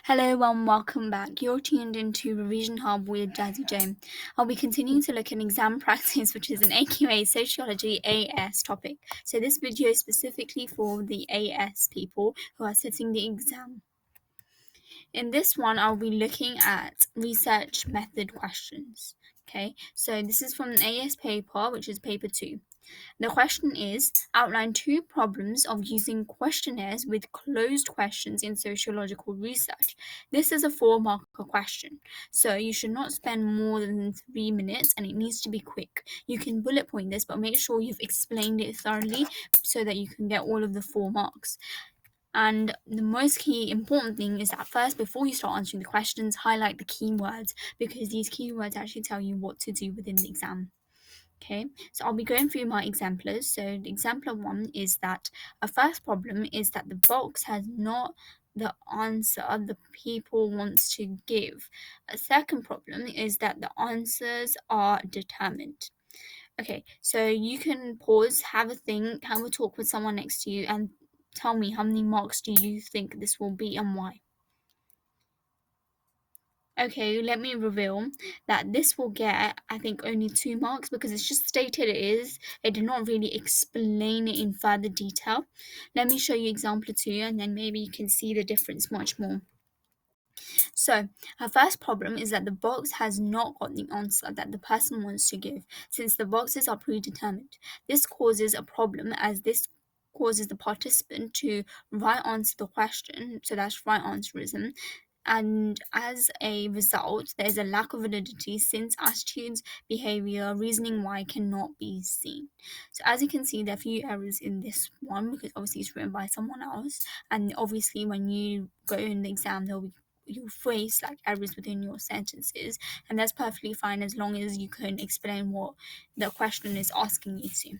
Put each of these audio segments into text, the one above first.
Hello and welcome back. You're tuned into Revision Hub with Jazzy J. I'll be continuing to look at exam practice, which is an AQA Sociology AS topic. So this video is specifically for the AS people who are sitting the exam. In this one, I'll be looking at research method questions. Okay, so this is from an AS paper, which is paper 2. The question is, outline 2 problems of using questionnaires with closed questions in sociological research. This is a 4-marker question, so you should not spend more than 3 minutes and it needs to be quick. You can bullet point this, but make sure you've explained it thoroughly so that you can get all of the 4 marks. And the most key important thing is that first, before you start answering the questions, highlight the keywords, because these keywords actually tell you what to do within the exam. Okay, so I'll be going through my exemplars. So the exemplar 1 is that a first problem is that the box has not the answer the people wants to give. A second problem is that the answers are determined. Okay, so you can pause, have a think, have a talk with someone next to you, and tell me how many marks do you think this will be and why. Okay, let me reveal that this will get, I think, only 2 marks because it's just stated it is. It did not really explain it in further detail. Let me show you example 2 and then maybe you can see the difference much more. So, her first problem is that the box has not got the answer that the person wants to give, since the boxes are predetermined. This causes a problem as this causes the participant to right answer the question, so that's right answerism, and as a result, there is a lack of validity since attitudes, behavior, reasoning why cannot be seen. So as you can see, there are a few errors in this one because obviously it's written by someone else, and obviously when you go in the exam, you'll face like errors within your sentences, and that's perfectly fine as long as you can explain what the question is asking you to.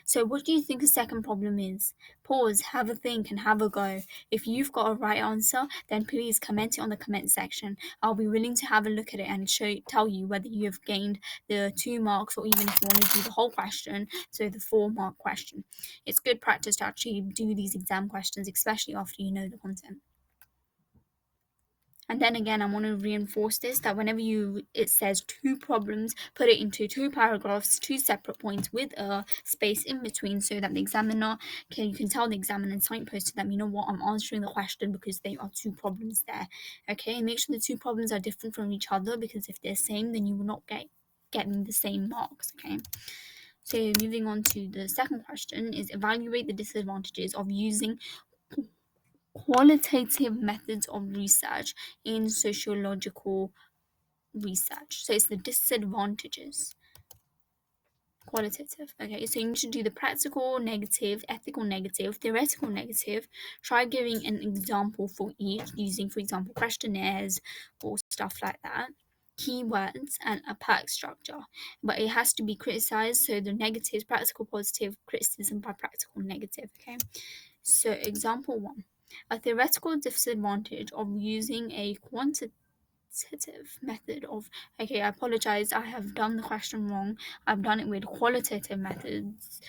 So what do you think the second problem is? Pause, have a think, and have a go. If you've got a right answer, then please comment it on the comment section. I'll be willing to have a look at it and tell you whether you have gained the 2 marks or even if you want to do the whole question, so the 4-mark question. It's good practice to actually do these exam questions, especially after you know the content. And then again, I want to reinforce this, that whenever it says 2 problems, put it into 2 paragraphs, 2 separate points with a space in between, so that the examiner you can tell the examiner and signpost to them, you know what, I'm answering the question because there are 2 problems there. Okay, and make sure the 2 problems are different from each other, because if they're same, then you will not getting the same marks. Okay. So moving on to the second question is, evaluate the disadvantages of using qualitative methods of research in sociological research. So it's the disadvantages. Qualitative. Okay, so you need to do the practical negative, ethical negative, theoretical negative. Try giving an example for each using, for example, questionnaires or stuff like that. Keywords and a pack structure, but it has to be criticized. So the negatives, practical, positive, criticism by practical, negative. Okay, so example 1. A theoretical disadvantage of using a quantitative method of, okay, I apologize, I have done the question wrong. I've done it with qualitative methods.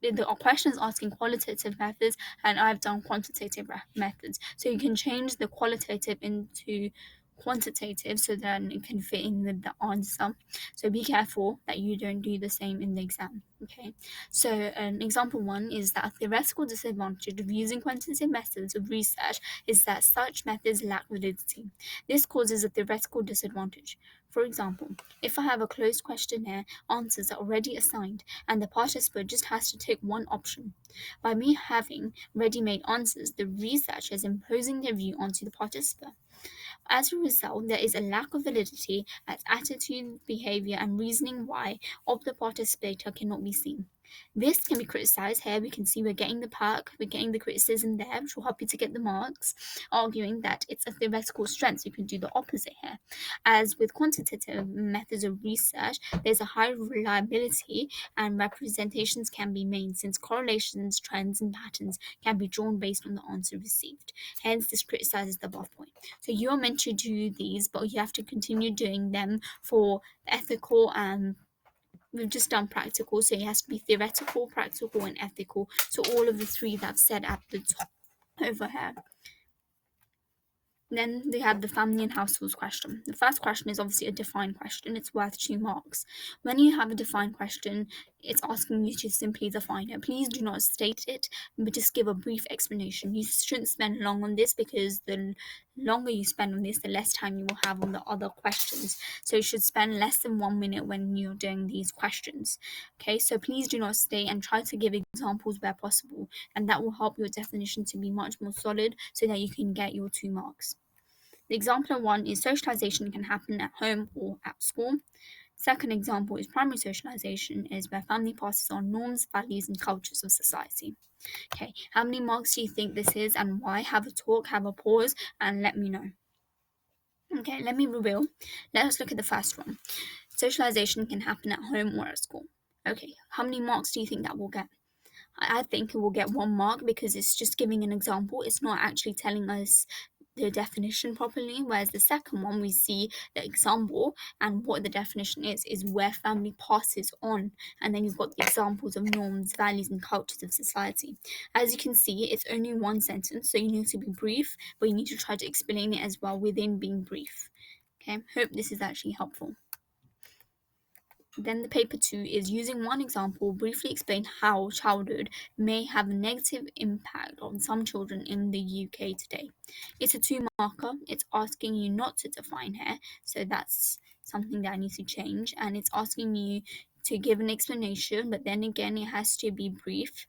The question is asking qualitative methods and I've done quantitative methods. So you can change the qualitative into quantitative so then it can fit in with the answer. So be careful that you don't do the same in the exam. Okay, so example 1 is that a theoretical disadvantage of using quantitative methods of research is that such methods lack validity. This causes a theoretical disadvantage. For example, if I have a closed questionnaire, answers are already assigned and the participant just has to tick one option. By me having ready-made answers, the researcher is imposing their view onto the participant. As a result, there is a lack of validity as attitude, behavior, and reasoning why of the participator cannot be seen. This can be criticized. Here we can see we're getting the perk, we're getting the criticism there, which will help you to get the marks, arguing that it's a theoretical strength. You can do the opposite here. As with quantitative methods of research, there's a high reliability and representations can be made since correlations, trends, and patterns can be drawn based on the answer received. Hence, this criticizes the above point. So you are meant to do these, but you have to continue doing them for ethical and we've just done practical, so it has to be theoretical, practical, and ethical. So all of the 3 that I've said at the top over here. Then they have the family and households question. The first question is obviously a defined question. It's worth 2 marks. When you have a defined question, it's asking you to simply define it. Please do not state it, but just give a brief explanation. You shouldn't spend long on this, because the longer you spend on this, the less time you will have on the other questions. So you should spend less than 1 minute when you're doing these questions. Okay, so please do not state, and try to give examples where possible, and that will help your definition to be much more solid so that you can get your 2 marks. The example one is socialization can happen at home or at school. Second example is primary socialization is where family passes on norms, values, and cultures of society. Okay, how many marks do you think this is and why? Have a talk, have a pause, and let me know. Okay, let me reveal. Let us look at the first one. Socialization can happen at home or at school. Okay, how many marks do you think that will get? I think it will get 1 mark because it's just giving an example. It's not actually telling us the definition properly. Whereas the second one, we see the example, and what the definition is where family passes on, and then you've got the examples of norms, values, and cultures of society. As you can see, it's only one sentence, so you need to be brief, but you need to try to explain it as well within being brief. Okay, hope this is actually helpful. Then the paper 2 is using one example, briefly explain how childhood may have a negative impact on some children in the UK today. It's a 2 marker. It's asking you not to define here, so that's something that I need to change. And it's asking you to give an explanation, but then again, it has to be brief.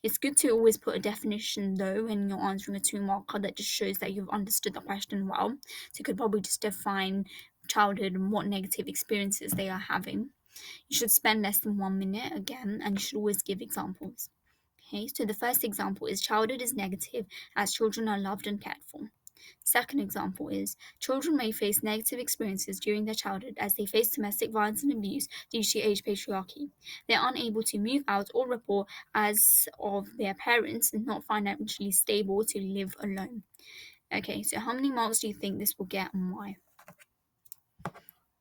It's good to always put a definition though when you're answering a 2 marker, that just shows that you've understood the question well. So you could probably just define childhood and what negative experiences they are having. You should spend less than 1 minute again, and you should always give examples. Okay, so the first example is childhood is negative as children are loved and cared for. Second example is children may face negative experiences during their childhood as they face domestic violence and abuse due to age patriarchy. They are unable to move out or report as of their parents and not financially stable to live alone. Okay, so how many marks do you think this will get and why?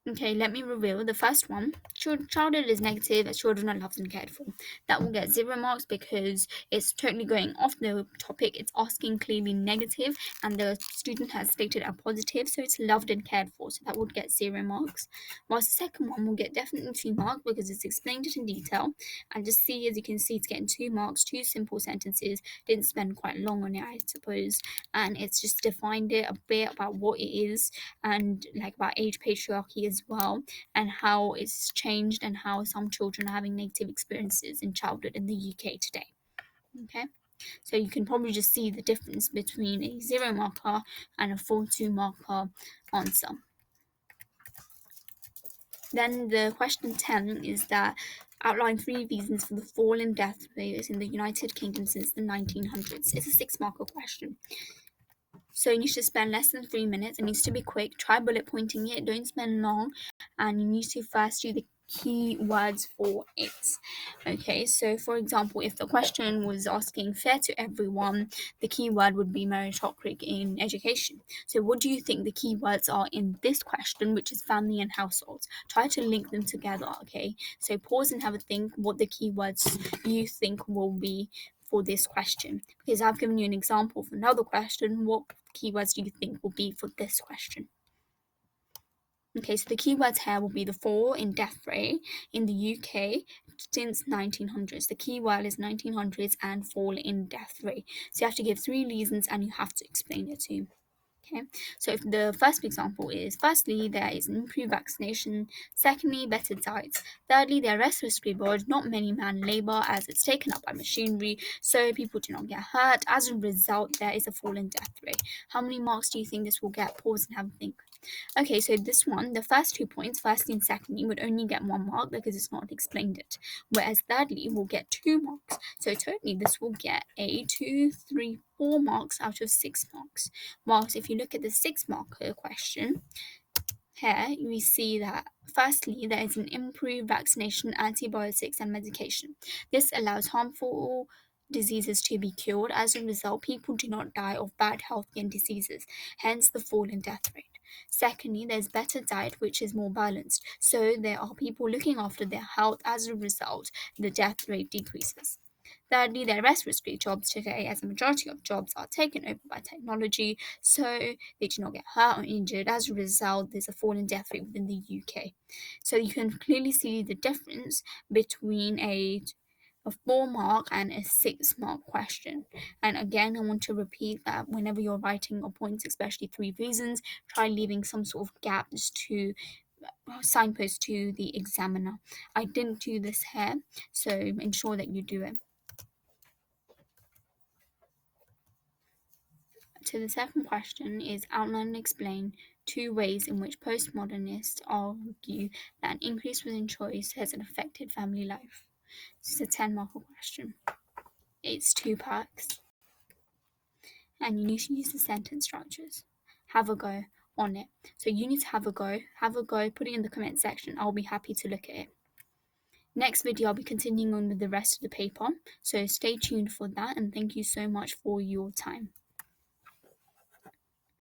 Okay, let me reveal the first one. Childhood is negative as children are loved and cared for. That will get 0 marks because it's totally going off the topic. It's asking clearly negative, and the student has stated a positive, so it's loved and cared for. So that would get 0 marks. Whilst the second one will get definitely 2 marks because it's explained it in detail. And just see, as you can see, it's getting 2 marks, 2 simple sentences. Didn't spend quite long on it, I suppose. And it's just defined it a bit about what it is, and like about age patriarchy as well, and how it's changed, and how some children are having negative experiences in childhood in the UK today. Okay, so you can probably just see the difference between a 0 marker and a full 2 marker answer. Then the question 10 is that outline 3 reasons for the fall in death rates in the United Kingdom since the 1900s. It's a 6 marker question. So you need to spend less than 3 minutes. It needs to be quick. Try bullet pointing it. Don't spend long. And you need to first do the key words for it. Okay, so for example, if the question was asking fair to everyone, the key word would be meritocratic in education. So what do you think the key words are in this question, which is family and households? Try to link them together, okay? So pause and have a think what the key words you think will be for this question, because I've given you an example for another question. What keywords do you think will be for this question? Okay, so the keywords here will be the fall in death rate in the UK since 1900s. The keyword is 1900s and fall in death rate. So you have to give 3 reasons and you have to explain it too. Okay, so if the first example is, firstly, there is an improved vaccination. Secondly, better diets. Thirdly, there are less respiratory, not many man labour as it's taken up by machinery, so people do not get hurt. As a result, there is a fall in death rate. How many marks do you think this will get? Pause and have a think. Okay, so this one, the first 2 points, firstly and secondly, would only get 1 mark because it's not explained it. Whereas thirdly will get 2 marks. So totally this will get a 2, 3, 4 marks out of 6 marks. Whilst if you look at the 6 marker question, here we see that firstly there is an improved vaccination, antibiotics and medication. This allows harmful diseases to be cured. As a result, people do not die of bad health and diseases, hence the fall in death rate. Secondly, there's better diet, which is more balanced, so there are people looking after their health. As a result, the death rate decreases. Thirdly, there are rest risk-free jobs today, as the majority of jobs are taken over by technology, so they do not get hurt or injured. As a result, there's a fall in death rate within the UK. So you can clearly see the difference between a 4 mark and a 6 mark question. And again, I want to repeat that whenever you're writing your points, especially 3 reasons, try leaving some sort of gaps to signpost to the examiner. I didn't do this here, so ensure that you do it. So the second question is outline and explain 2 ways in which postmodernists argue that an increase within choice has affected family life. This is a 10 mark question. It's 2 parts, and you need to use the sentence structures. Have a go on it. So you need to have a go, put it in the comment section. I'll be happy to look at it. Next video, I'll be continuing on with the rest of the paper, so stay tuned for that, and thank you so much for your time.